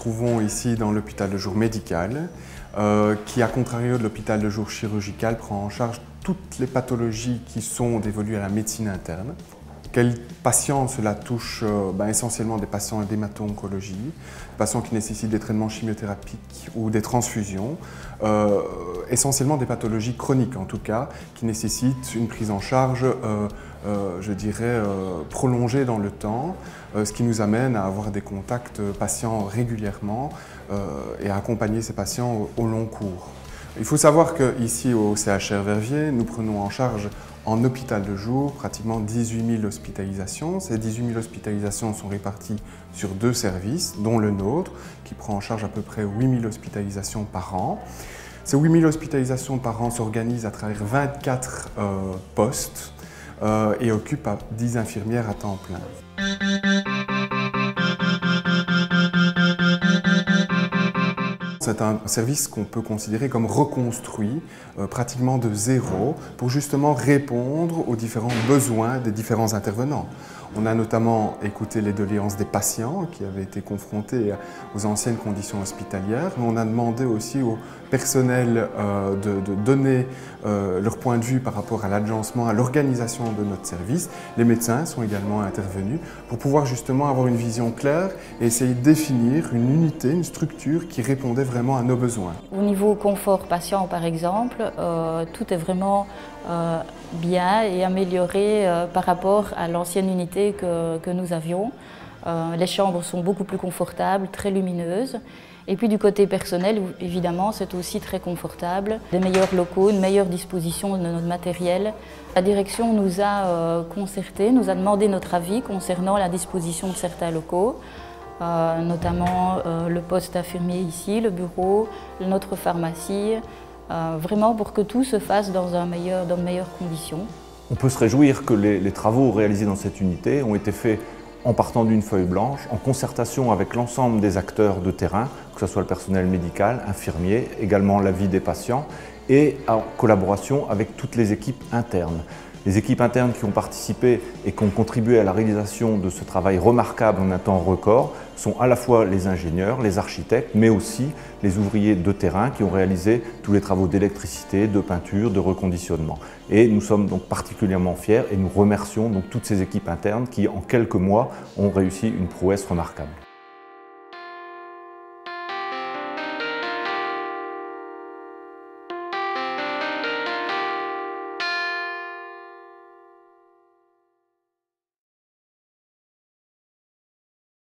trouvons ici dans l'hôpital de jour médical, qui, à contrario de l'hôpital de jour chirurgical, prend en charge toutes les pathologies qui sont dévolues à la médecine interne. Quels patients cela touche? Essentiellement des patients en hémato-oncologie, des patients qui nécessitent des traitements chimiothérapiques ou des transfusions, essentiellement des pathologies chroniques en tout cas, qui nécessitent une prise en charge, je dirais, prolongée dans le temps, ce qui nous amène à avoir des contacts patients régulièrement et à accompagner ces patients au long cours. Il faut savoir qu'ici au CHR Verviers, nous prenons en charge en hôpital de jour pratiquement 18 000 hospitalisations. Ces 18 000 hospitalisations sont réparties sur 2 services, dont le nôtre, qui prend en charge à peu près 8 000 hospitalisations par an. Ces 8 000 hospitalisations par an s'organisent à travers 24 postes et occupent 10 infirmières à temps plein. C'est un service qu'on peut considérer comme reconstruit, pratiquement de zéro, pour justement répondre aux différents besoins des différents intervenants. On a notamment écouté les doléances des patients qui avaient été confrontés aux anciennes conditions hospitalières, mais on a demandé aussi au personnel de donner leur point de vue par rapport à l'agencement, à l'organisation de notre service. Les médecins sont également intervenus pour pouvoir justement avoir une vision claire et essayer de définir une unité, une structure qui répondait vraiment à nos besoins. Au niveau confort patient par exemple, tout est vraiment bien et amélioré par rapport à l'ancienne unité que nous avions. Les chambres sont beaucoup plus confortables, très lumineuses. Et puis du côté personnel, évidemment, c'est aussi très confortable. Des meilleurs locaux, une meilleure disposition de notre matériel. La direction nous a concertés, nous a demandé notre avis concernant la disposition de certains locaux, notamment le poste infirmier ici, le bureau, notre pharmacie, vraiment pour que tout se fasse dans de meilleures conditions. On peut se réjouir que les travaux réalisés dans cette unité ont été faits en partant d'une feuille blanche, en concertation avec l'ensemble des acteurs de terrain, que ce soit le personnel médical, infirmier, également l'avis des patients, et en collaboration avec toutes les équipes internes. Les équipes internes qui ont participé et qui ont contribué à la réalisation de ce travail remarquable en un temps record sont à la fois les ingénieurs, les architectes, mais aussi les ouvriers de terrain qui ont réalisé tous les travaux d'électricité, de peinture, de reconditionnement. Et nous sommes donc particulièrement fiers et nous remercions donc toutes ces équipes internes qui, en quelques mois, ont réussi une prouesse remarquable.